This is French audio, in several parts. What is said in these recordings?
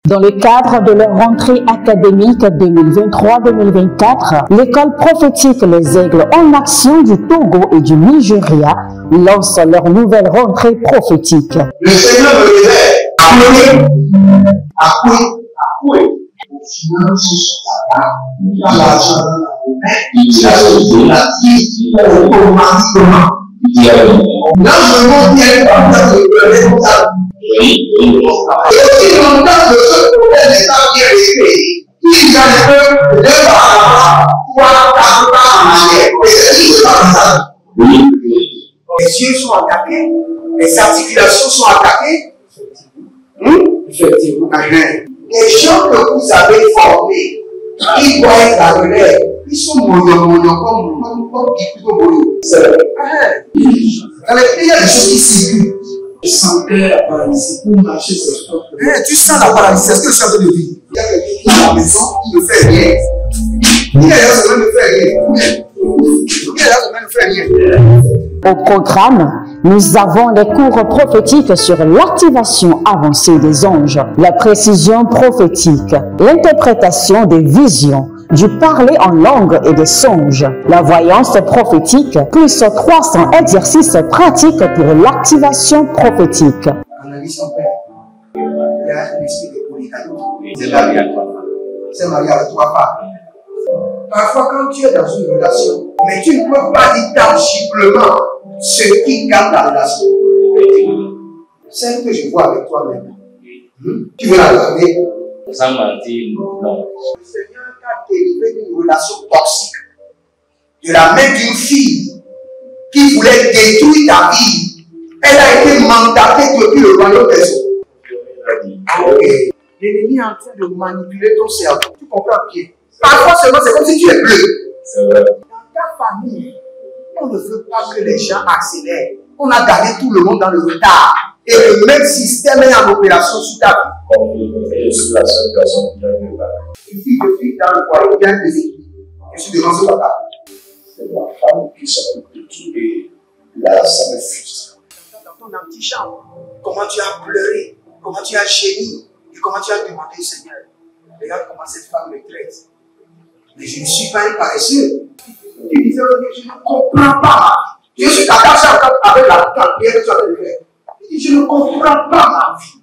Dans le cadre de leur rentrée académique 2023-2024, l'école prophétique Les Aigles en Action du Togo et du Nigeria lance leur nouvelle rentrée prophétique. Le Seigneur me disait, accoué. Au final, il a l'argent dans la main, il a sauté la vie automatiquement. Là, je me montre bien comme ça, je me comme ça. Et aussi longtemps que ce problème n'est pas bien réglé, ils arrivent de par là, 3, 4 pas en arrière. Et c'est pas ça. Les yeux sont attaqués, les articulations sont attaquées. Effectivement. Les gens que vous avez formés, ils voient la relève. Ils sont moyens comme plutôt moyens. C'est vrai. Dans les pays, il y a des choses qui circulent. Je sentais la paralysie pour marcher sur le corps. Tu sens la paralysie, c'est ce que je suis en train de dire. Il y a quelqu'un qui est à la maison, qui ne fait rien. Il est là, ça ne fait rien. Il est là, ça ne fait rien. Au programme, nous avons les cours prophétiques sur l'activation avancée des anges, la précision prophétique, l'interprétation des visions, du parler en langue et des songes, la voyance prophétique, plus 300 exercices pratiques pour l'activation prophétique. Analyse son père. Il y a un esprit de polygame. C'est marié à 3 femmes. C'est marié à 3 femmes. Parfois, quand tu es dans une relation, mais tu ne peux pas dire tangiblement ce qui garde la relation. Celle que je vois avec toi maintenant. Tu veux la regarder? Sans mentir, non. Le Seigneur t'a délivré d'une relation toxique. De la main d'une fille qui voulait détruire ta vie. Elle a été mandatée depuis le royaume des eaux. L'ennemi est en train de manipuler ton cerveau. Tu comprends bien? Parfois seulement, c'est comme si tu es bleu. C'est vrai. Dans ta famille, on ne veut pas que les gens accélèrent. On a gardé tout le monde dans le retard. Et le même système est en opération sur ta vie. Je suis la seule personne qui a vu là. Une fille de fille dans le foyer bien déséquilibrée. Je suis devant ce papa. C'est ma femme qui s'occupe de tout et là, ça me frustre. Dans ton antichambre, comment tu as pleuré, comment tu as gémi et comment tu as demandé au Seigneur. Regarde comment cette femme me traite. Mais je ne suis pas un paresseux. Tu disais, je ne comprends pas. Je suis attaché avec la prière que tu as fait. Je ne comprends pas ma vie.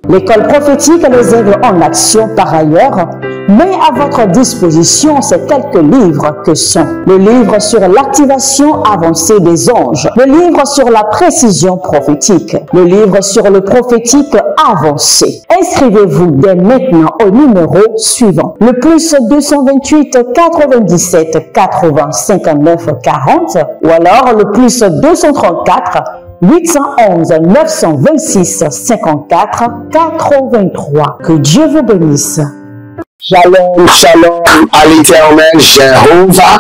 L'école prophétique Les Aigles en Action, par ailleurs, met à votre disposition ces quelques livres que sont le livre sur l'activation avancée des anges, le livre sur la précision prophétique, le livre sur le prophétique avancé. Inscrivez-vous dès maintenant au numéro suivant, le plus 228 97 80 59 40 ou alors le plus 234 811 926 54 83. Que Dieu vous bénisse. Shalom, shalom à l'Éternel Jéhovah,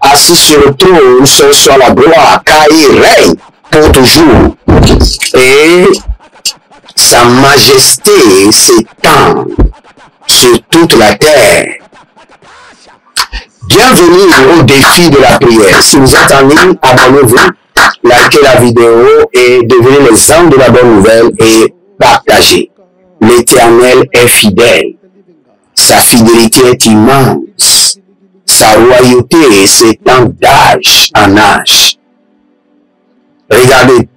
assis sur le trône, sur la gloire, car il règne pour toujours. Et sa majesté s'étend sur toute la terre. Bienvenue au défi de la prière. Si vous êtes en ligne, abonnez-vous, likez la vidéo et devenez les hommes de la bonne nouvelle et partagez. L'Éternel est fidèle. Sa fidélité est immense. Sa royauté s'étend d'âge en âge. Regardez,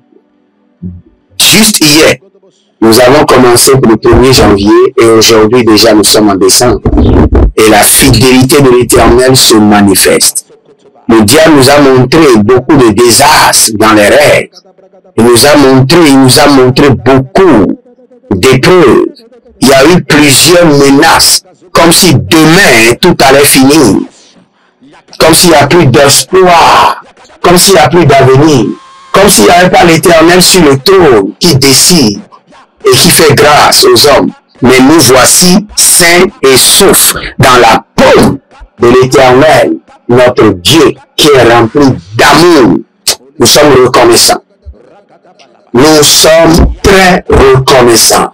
juste hier, nous avons commencé pour le 1er janvier et aujourd'hui déjà nous sommes en décembre. Et la fidélité de l'Éternel se manifeste. Le diable nous a montré beaucoup de désastres dans les rêves. Il nous a montré beaucoup d'épreuves. Il y a eu plusieurs menaces, comme si demain tout allait finir. Comme s'il n'y a plus d'espoir, comme s'il n'y a plus d'avenir, comme s'il n'y avait pas l'Éternel sur le trône qui décide et qui fait grâce aux hommes. Mais nous voici sains et saufs dans la paume de l'Éternel, notre Dieu qui est rempli d'amour. Nous sommes reconnaissants. Nous sommes très reconnaissants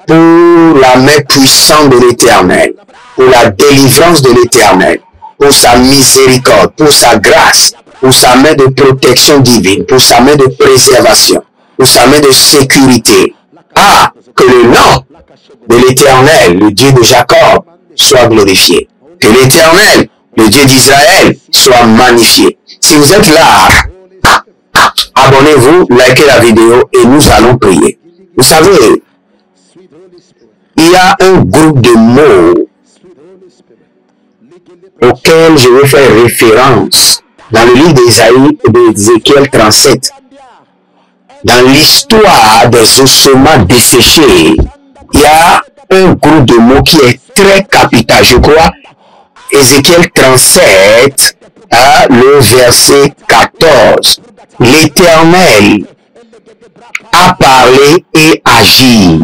pour la main puissante de l'Éternel, pour la délivrance de l'Éternel, pour sa miséricorde, pour sa grâce, pour sa main de protection divine, pour sa main de préservation, pour sa main de sécurité. Ah, que le nom de l'Éternel, le Dieu de Jacob, soit glorifié. Que l'Éternel, le Dieu d'Israël, soit magnifié. Si vous êtes là, abonnez-vous, likez la vidéo et nous allons prier. Vous savez, il y a un groupe de mots auxquels je vais faire référence dans le livre d'Ésaïe et d'Ézéchiel 37. Dans l'histoire des ossements desséchés, il y a un groupe de mots qui est très capital. Je crois, Ézéchiel 37, le verset 14. L'Éternel a parlé et agi.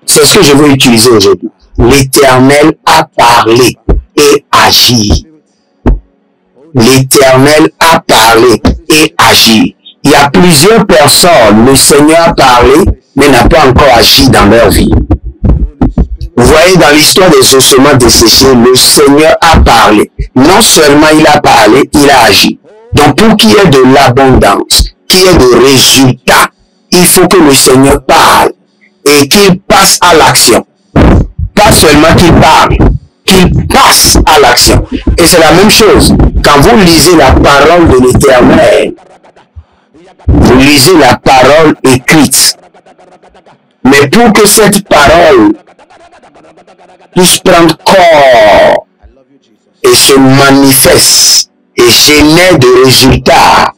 C'est ce que je veux utiliser aujourd'hui. L'Éternel a parlé et agi. L'Éternel a parlé et agi. Il y a plusieurs personnes, le Seigneur a parlé, mais n'a pas encore agi dans leur vie. Vous voyez, dans l'histoire des ossements desséchés, le Seigneur a parlé. Non seulement il a parlé, il a agi. Donc, pour qu'il y ait de l'abondance, qu'il y ait de résultats, il faut que le Seigneur parle et qu'il passe à l'action. Pas seulement qu'il parle, qu'il passe à l'action. Et c'est la même chose. Quand vous lisez la parole de l'Éternel, vous lisez la parole écrite. Mais pour que cette parole puisse prendre corps et se manifeste et génère des résultats,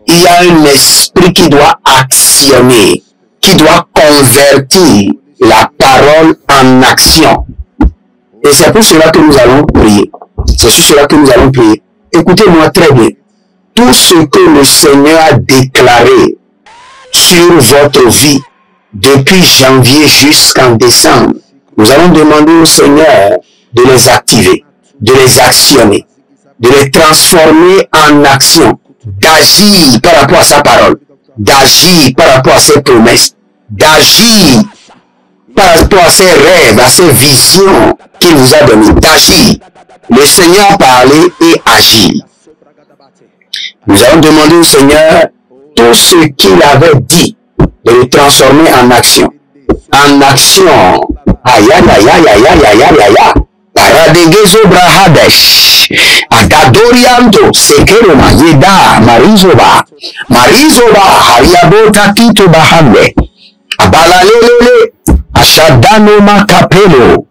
il y a un esprit qui doit actionner, qui doit convertir la parole en action. Et c'est pour cela que nous allons prier. C'est sur cela que nous allons prier. Écoutez-moi très bien. Tout ce que le Seigneur a déclaré sur votre vie depuis janvier jusqu'en décembre, nous allons demander au Seigneur de les activer, de les actionner, de les transformer en action, d'agir par rapport à sa parole, d'agir par rapport à ses promesses, d'agir par rapport à ses rêves, à ses visions qu'il vous a données, d'agir. Le Seigneur a parlé et agit. Nous allons demander au Seigneur tout ce qu'il avait dit, de le transformer en action. En action. Aïe, aïe, aïe, aïe, aïe, aïe, aïe, aïe, aïe. Paradegezo brahadesh. Adadoriando sekeroma yeda marizoba. Marizoba hariabo tatito bahande. Abalalelele. Ashadano makapelo.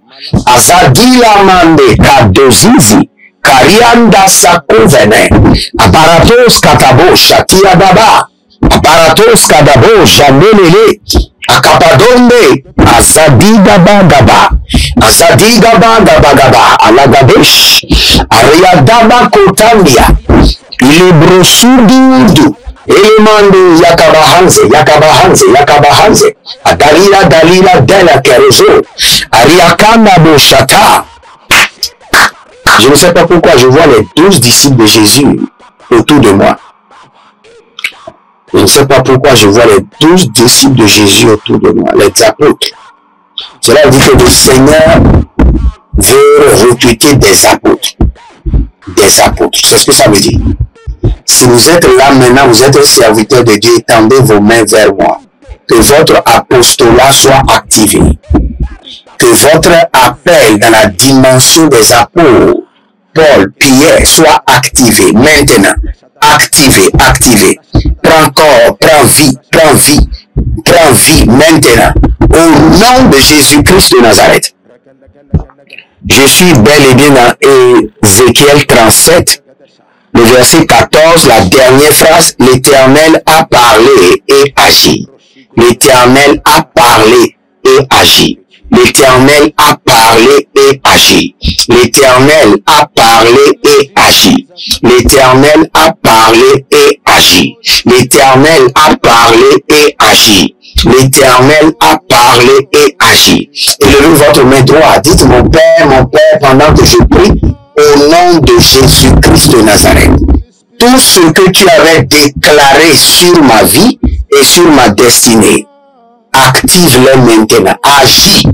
Azadila mande kadozizi. Karianda sakovene. Aparatos katabo shatia daba. Aparatos kadabo janelele. Akapadonde. Azadiga bagaba. Azadiga bagaba. Alagadesh. Ariadaba kotandia. Ilibrosududu. Elemande yakabahanze. Dalila dela kerezo. Ariakana boshata. Je ne sais pas pourquoi je vois les 12 disciples de Jésus autour de moi. Je ne sais pas pourquoi je vois les 12 disciples de Jésus autour de moi, les apôtres. Cela dit que le Seigneur veut recruter des apôtres. Des apôtres. C'est ce que ça veut dire. Si vous êtes là maintenant, vous êtes un serviteur de Dieu, étendez vos mains vers moi. Que votre apostolat soit activé. Que votre appel dans la dimension des apôtres, Paul, Pierre, soit activé maintenant. Activé. Prends corps, prends vie maintenant. Au nom de Jésus-Christ de Nazareth. Je suis bel et bien dans Ézéchiel 37, le verset 14, la dernière phrase. L'Éternel a parlé et agi. L'Éternel a parlé et agi. L'Éternel a parlé et agi. L'Éternel a parlé et agi. L'Éternel a parlé et agi. L'Éternel a parlé et agi. L'Éternel a parlé et agi. Élevez votre main droite. Dites mon Père, pendant que je prie, au nom de Jésus-Christ de Nazareth. Tout ce que tu avais déclaré sur ma vie et sur ma destinée, active-les maintenant. Agis.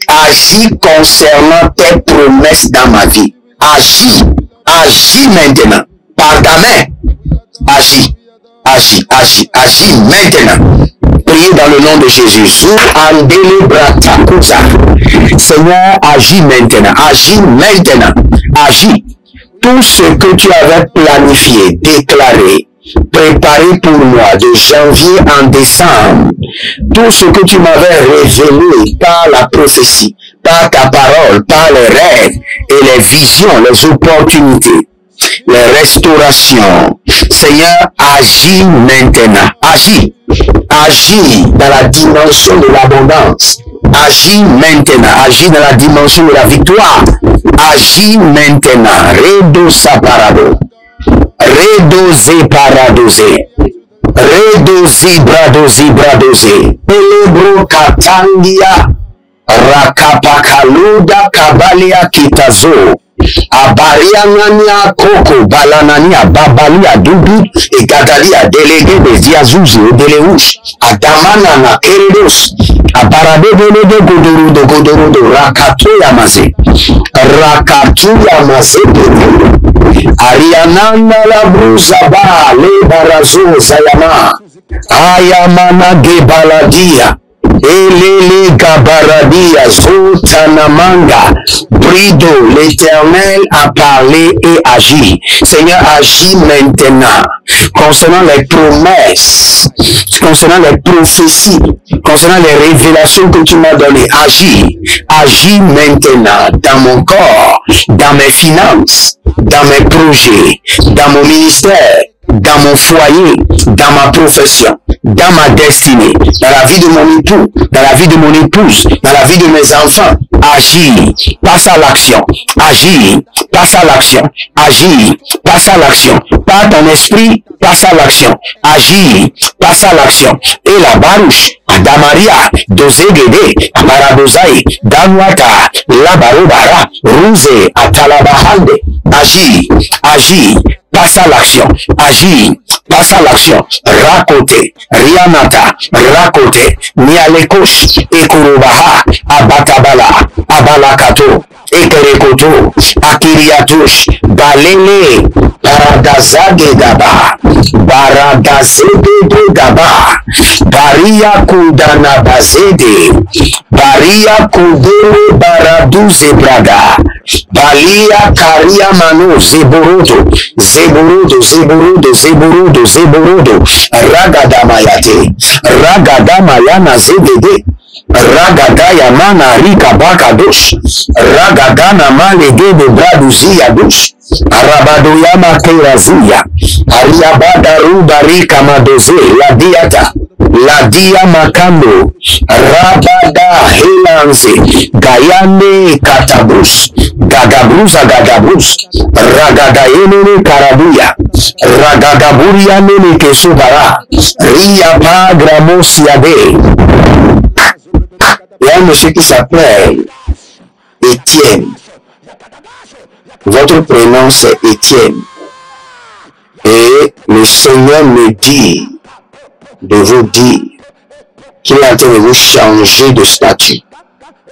Agis concernant tes promesses dans ma vie. Agis. Agis maintenant. Par ta main. Agis maintenant. prier dans le nom de Jésus. Seigneur, agis maintenant. Agis maintenant. Agis. Tout ce que tu avais planifié, déclaré, préparé pour moi de janvier en décembre, tout ce que tu m'avais révélé par la prophétie, par ta parole, par les rêves et les visions, les opportunités, les restaurations. Seigneur, agis maintenant. Agis. Agis dans la dimension de l'abondance. Agis maintenant. Agis dans la dimension de la victoire. Agis maintenant. Redo saparado. Redo zeparadose. Redo zibradozi bradose. Pelebro katangia. Rakapakaluda kabalia kitazo. Abarianania koko balanania babalia dudu et gadalia délégué des Yazuzi et Deléouch Adamana na Keredos Abarade de Godoro de Rakatu Yamase Arianana la Bruzaba le Barazo Sayama Ayamana Gebaladia Elele Gabaradia Zotanamanga Brido, l'Éternel a parlé et agi. Seigneur, agis maintenant concernant les promesses, concernant les prophéties, concernant les révélations que tu m'as données. Agis. Agis maintenant dans mon corps, dans mes finances, dans mes projets, dans mon ministère, dans mon foyer, dans ma profession, dans ma destinée, dans la vie de mon époux, dans la vie de mon épouse, dans la vie de mes enfants. Agis, passe à l'action. Agis, passe à l'action. Agis, passe à l'action. Par ton esprit, passe à l'action. Agis, passe à l'action. Et la barouche, Adamaria, Dozegede, Amarabozai, Danwata, Labarobara, Rouze, Atalabahande. Agis, agis, passe à l'action. Agis, passe à l'action. Rakote, Rianata, Rakote, Nialekos, Ekurubaha, Abatabala, Abalakato, Ekerekoto, Akiriatush, Balele, Baradazagedaba, Baradazegedaba, Baria Kudana Bazede, Baria Kudele Baraduze Braga, Balia Karia Mano, Zeborodo, Zeborodo, Zeborodo, Zeborodo, Zeborodo, Ragadamayate, Ragadamayana Zedede, Ragadaya Mana Rika Bakadosh, Ragadana Malege de Braduzia Dush, Arabadoyama Kerazia, Ariabada Rubarika Madoze, La Diata, La Dia Makando, Rabada Helanze, Gayane Katabrus, Gagabrusa Gagabrus, Ragadayenene Karabuya, Ragadaburia Nene Kesubara, Ria Pagramosiade. Il y a un monsieur qui s'appelle Étienne. Votre prénom c'est Étienne. Et le Seigneur me dit de vous dire qu'il est en train de vous changer de statut,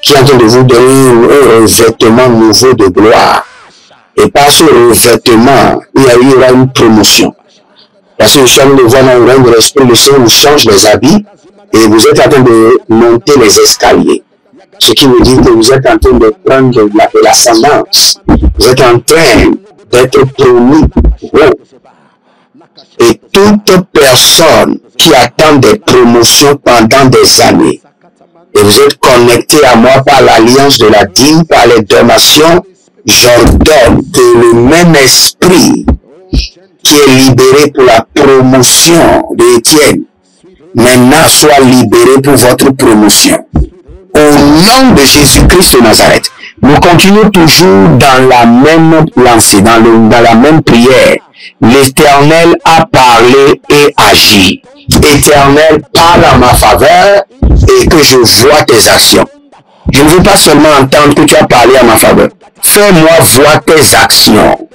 qu'il est en train de vous donner un revêtement nouveau de gloire. Et par ce revêtement, il y aura une promotion. Parce que je suis en train de voir dans le règne de l'Esprit, le Seigneur vous change les habits et vous êtes en train de monter les escaliers. Ce qui veut dire que vous êtes en train de prendre de l'ascendance. Vous êtes en train d'être promis. Et toute personne qui attend des promotions pendant des années, et vous êtes connecté à moi par l'alliance de la dîme, par les donations, j'ordonne que le même esprit qui est libéré pour la promotion d'Étienne, maintenant soit libéré pour votre promotion. Au nom de Jésus-Christ de Nazareth, nous continuons toujours dans la même lancée, dans la même prière. L'Éternel a parlé et agi. Éternel, parle en ma faveur et que je vois tes actions. Je ne veux pas seulement entendre que tu as parlé en ma faveur. Fais-moi voir tes actions.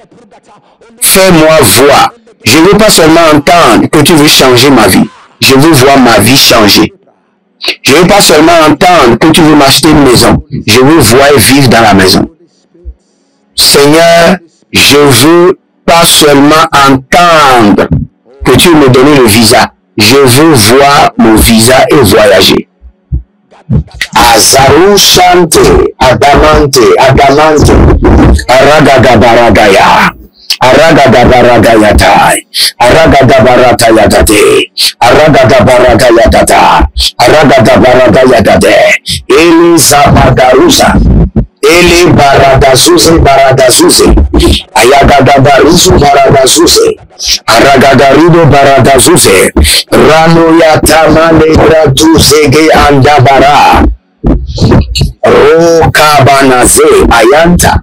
Fais-moi voir. Je ne veux pas seulement entendre que tu veux changer ma vie. Je veux voir ma vie changer. Je ne veux pas seulement entendre que tu veux m'acheter une maison. Je veux voir et vivre dans la maison. Seigneur, je veux pas seulement entendre que tu veux me donner le visa. Je veux voir mon visa et voyager. Azarushante, Adamante, Aragadabaragaya, Aragadabaragayatai, Aragadabaratayadade, Aragadabaragayadada, Aragadabaragayadade, Elizabadarusa, Ele baradazuze, Ayagadabaruzu baradazuze, Aragadarido baradazuze, Rano yatamane gratuzege andabara, Rokabanaze, Ayanta,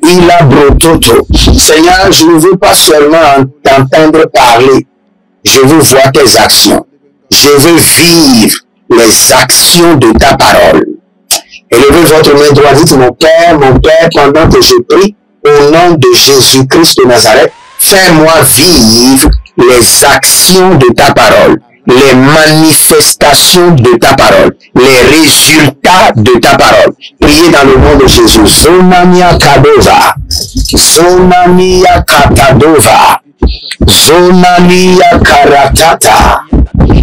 Ila Brototo. Seigneur, je ne veux pas seulement t'entendre parler, je veux voir tes actions. Je veux vivre les actions de ta parole. Élevez votre main droite, dites mon Père, pendant que je prie, au nom de Jésus-Christ de Nazareth, fais-moi vivre les actions de ta parole, les manifestations de ta parole, les résultats de ta parole. Priez dans le nom de Jésus. Zonania Kadova, Zonania Katadova, Zonania Karatata,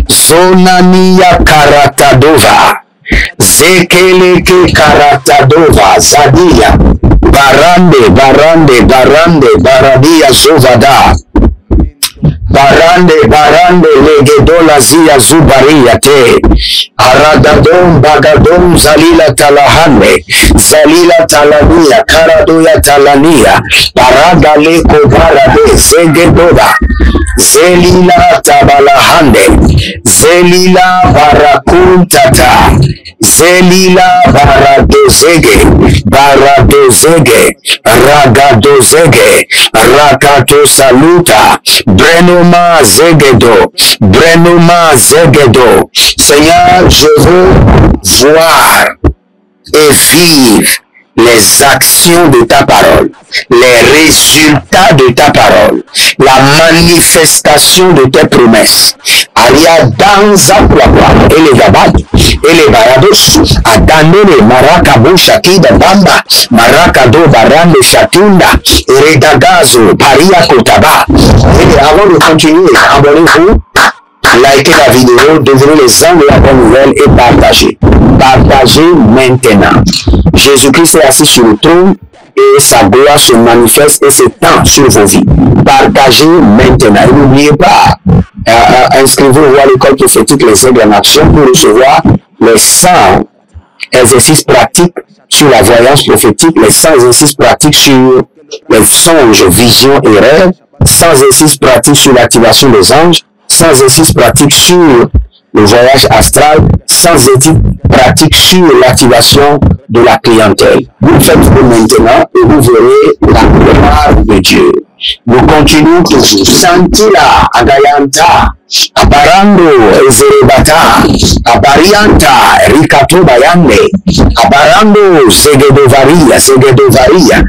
Zonania Karatadova, Zekeleke Karatadova, Zadia, Barande, Baradia Zovada, Barande, Legedola Zia Zubaria te, Aradadom, Bagadom, Zalila Talahane, Zalila Talania, Karadoya Talania, Barada Leko Barade, Zegedoda, Zelila Tabalahande, Zelila Barakuntata, Zelila Baradozege, Ragadozege, Rakato Saluta, Brenoma Zegedo. Seigneur, je veux voir et vivre les actions de ta parole, les résultats de ta parole, la manifestation de tes promesses. Aria danza kwakwa, ele gabadi, ele barados, adanele marakabo shakida bamba, marakado barande shatunda, eredagazo, paria kotaba. Et avant de continuer, abonnez-vous, likez la vidéo, devenez les hommes de la bonne nouvelle et partagez. Partagez maintenant. Jésus-Christ est assis sur le trône et sa gloire se manifeste et s'étend sur vos vies. Partagez maintenant. Et n'oubliez pas, inscrivez-vous à l'école prophétique Les Aigles en Action pour recevoir les 100 exercices pratiques sur la voyance prophétique, les 100 exercices pratiques sur les songes, visions et rêves, 100 exercices pratiques sur l'activation des anges, 100 exercices pratiques sur le voyage astral, 100 exercices pratiques sur l'activation de la clientèle. Vous faites-le maintenant et vous verrez la gloire de Dieu. Nous continuons toujours. Santila, Agayanta, Abarando, Ezerebata, Abarianta, Rikato Bayande, Abarando, Zegedovaria, Zegedovege,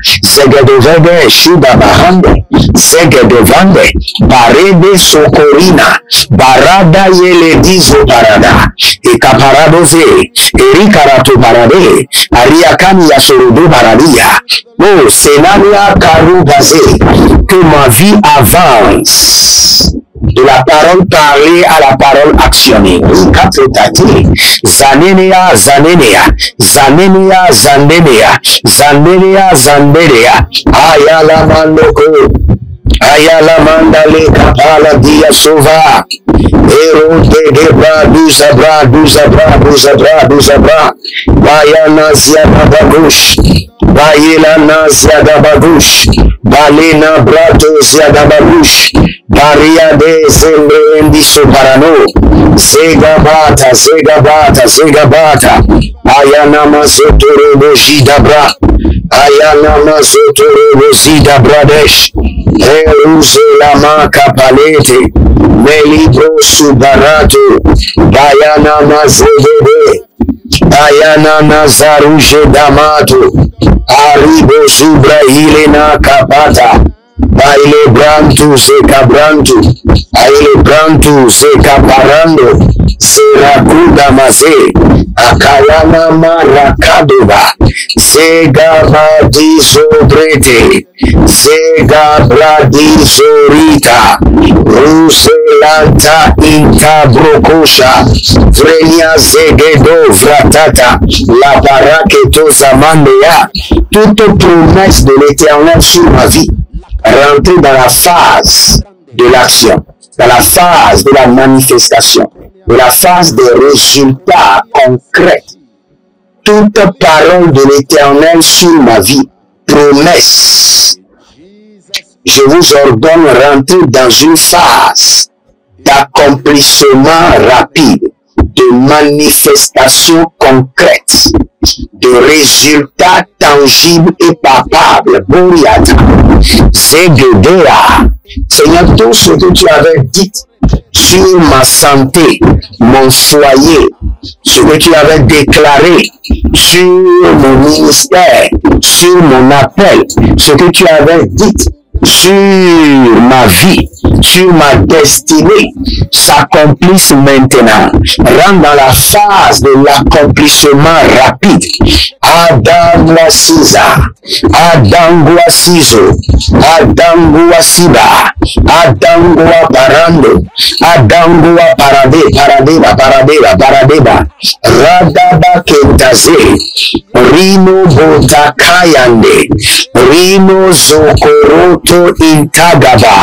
Shuda Bahande, Zegedovande, Barede Socorina, Barada Yele Dizo Barada, Ekaparadoze, Erikarato Barade, Ariakani Yasorodo Baradia, Oh, Senania Karubaze, que ma vie avance. De la parole parlée à la parole actionnée. Zandenea. Ayala mandoko. Ayala mandale kapala dia sova. Ero de gebra duzabra. Bayana ziada bagush. Bayela na ziada bagush. Balena brato ziada bagush. Baria de Zembre Endiso Parano, Zegabata, Ayana Mazotoro Bojidabra, Ayana Mazotoro Bozidabradesh, Eruze Lama Kapalete, Melibro Subarato, Bayana Mazedebe, Ayana Nazaruje Damato, Aribo Zubra Hilena Kapata, Baile Brantu se cabrantu, Aile Brantu se caparando, Serakuda Maze, Akayana Marakadoba, Zegaba Dizobrete, Zegabra Dizorita, Ruselanta Intabrokosha, Vrenia Zegedo Vratata, La Baraketo Zamandea, toute promesse de l'Éternel sur ma vie, rentrer dans la phase de l'action, dans la phase de la manifestation, de la phase des résultats concrets. Toute parole de l'Éternel sur ma vie, promesse, je vous ordonne rentrer dans une phase d'accomplissement rapide, de manifestation concrète, de résultats tangibles et palpables. Bouriata, Zegedea, Seigneur, tout ce que tu avais dit sur ma santé, mon foyer, ce que tu avais déclaré sur mon ministère, sur mon appel, ce que tu avais dit sur ma vie, sur ma destinée, s'accomplisse maintenant. Rentre dans la phase de l'accomplissement rapide. Adangwa Siza, Adangwa Sizo, Adangwa Siba, Adangwa Parando, Adangwa Paradeba, Radaba Kentaze, Rino Botakayande, Rino Zokoroto Intagaba,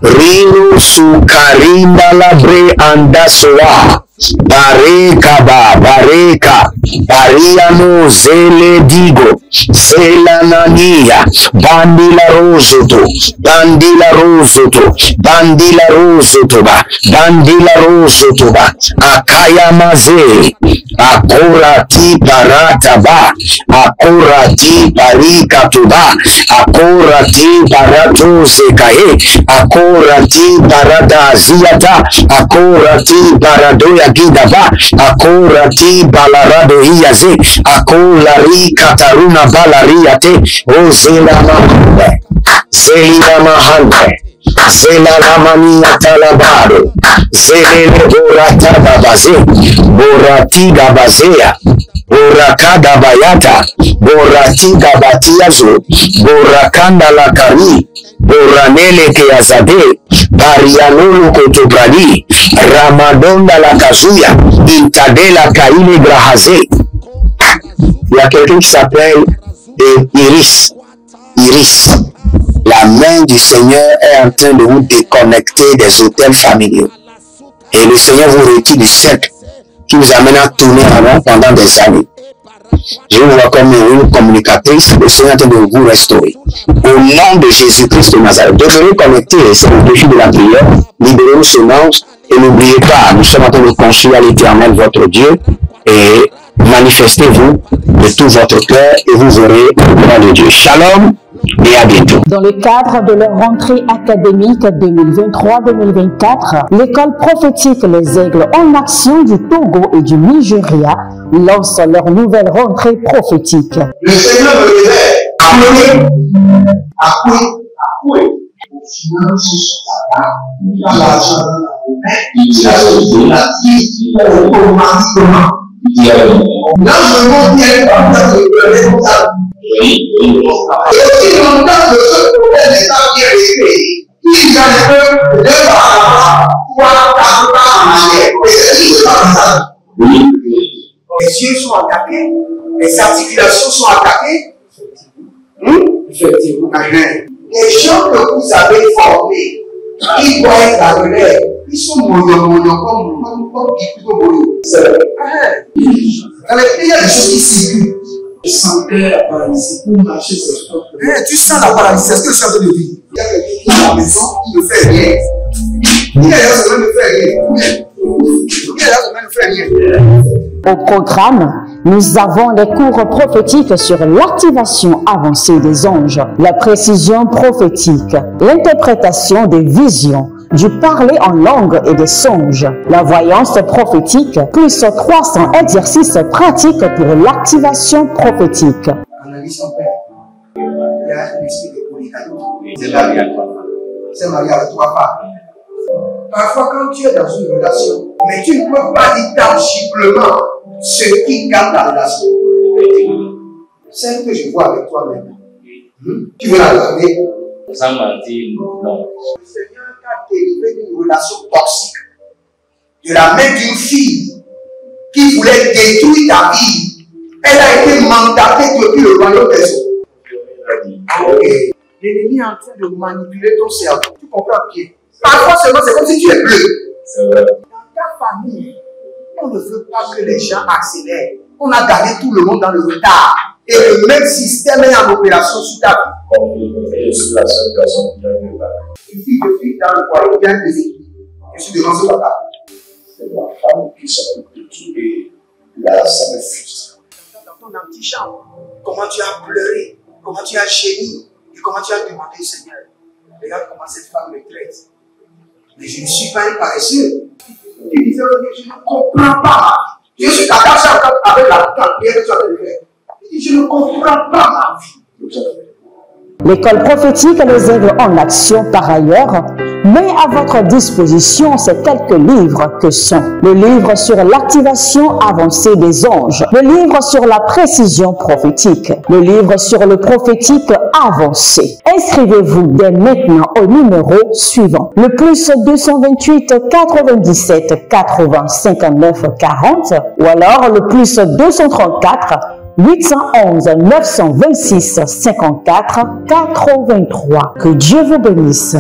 Rino Sukarinda Labre Andasoa, Barekaba, Bareka, Bariano Zele Digo, Zelanania, Bandila Rosoto, Bandila Rosoto, Bandila Rosotoba, Bandila Rosotoba, Akaya Maze, Akorati Parataba, Akorati Parikatuba, Akorati Parato Zekae, Akorati Parada Ziata, Akorati Paradoya Gidaba, Akorati Balarado Hiaze, Akolari Kataruna Balariate, O Zela Mahande, Zelina Mahande, Zela Lamania Talabado, Zelele Borata Babaze, Boratiga Bazea, Borakada Bayata, Boratiga Batiazo, Borakanda Lakari, Boranele Keazade, Barianolo Kotobrali, Ramadonda Lakazuya, Intadela Kaile Grahaze. Il y a quelqu'un qui s'appelle Iris. Iris. La main du Seigneur est en train de vous déconnecter des hôtels familiaux. Et le Seigneur vous retire du cercle qui vous amène à tourner en rond pendant des années. Je vous vois comme une communicatrice, le Seigneur est en train de vous restaurer. Au nom de Jésus-Christ de Nazareth, devenez connectés, c'est le défi de la prière, libérez vos semences et n'oubliez pas, nous sommes en train de construire à l'Éternel votre Dieu et manifestez-vous de tout votre cœur et vous verrez le gloire de Dieu. Shalom et à bientôt. Dans le cadre de leur rentrée académique 2023-2024, l'école prophétique Les Aigles en action du Togo et du Nigeria lance leur nouvelle rentrée prophétique. Le Seigneur me disait, appelez. Finance dans l'argent dans la automatiquement. Là, je montre bien comme ça, je peux responsable. Et aussi longtemps que ce problème n'est pas bien réglé, ils arrivent de par là, 3 ans en arrière. Et c'est pas ça. Les yeux sont attaqués, les articulations sont attaquées. Effectivement. Les gens que vous avez formés, ils voient la relève. Ils sont moyens comme plutôt moyens. C'est vrai. Dans les pays, il y a des choses qui circulent. Je sentais la paralysie pour marcher sur ce corps. Tu sens la paralysie, c'est ce que je suis en train de dire. Il y a quelqu'un qui est à la maison qui ne fait rien. Il y a des gens qui ne fait rien. Au programme, nous avons les cours prophétiques sur l'activation avancée des anges, la précision prophétique, l'interprétation des visions, du parler en langue et des songes, la voyance prophétique, plus 300 exercices pratiques pour l'activation prophétique. Analyse son père. Il y a un esprit de polygamie. C'est marié à 3 femmes. Parfois, quand tu es dans une relation, mais tu ne peux pas dire tangiblement ce qui garde la relation. Celle que je vois avec toi maintenant. Tu veux la garder? Sans mentir, non. Le Seigneur t'a délivré d'une relation toxique. De la main d'une fille qui voulait détruire ta vie. Elle a été mandatée depuis le royaume des eaux. L'ennemi est en train de manipuler ton cerveau. Tu comprends bien? Parfois seulement, c'est comme si tu es bleu. C'est vrai. Dans ta famille, on ne veut pas que les gens accélèrent. On a gardé tout le monde dans le retard. Et le même système est en opération sur ta vie. Comme je suis la seule personne qui a vu là. Une fille de fille dans le foyer bien déséquilibrée. Je suis devant ce papa. C'est ma femme qui s'occupe de tout et là, ça me frustre. Dans ton antichambre, comment tu as pleuré, comment tu as gémi et comment tu as demandé au Seigneur. Regarde comment cette femme me traite. Mais je ne suis pas un paresseux. Tu disais, je ne comprends pas. Je suis attaché avec la prière que tu as fait. Je ne comprends pas ma vie. L'école prophétique les aide en action par ailleurs, met à votre disposition ces quelques livres que sont le livre sur l'activation avancée des anges, le livre sur la précision prophétique, le livre sur le prophétique avancé. Inscrivez-vous dès maintenant au numéro suivant, le plus 228 97 80 59 40 ou alors le plus 234 811 926 54 83. Que Dieu vous bénisse.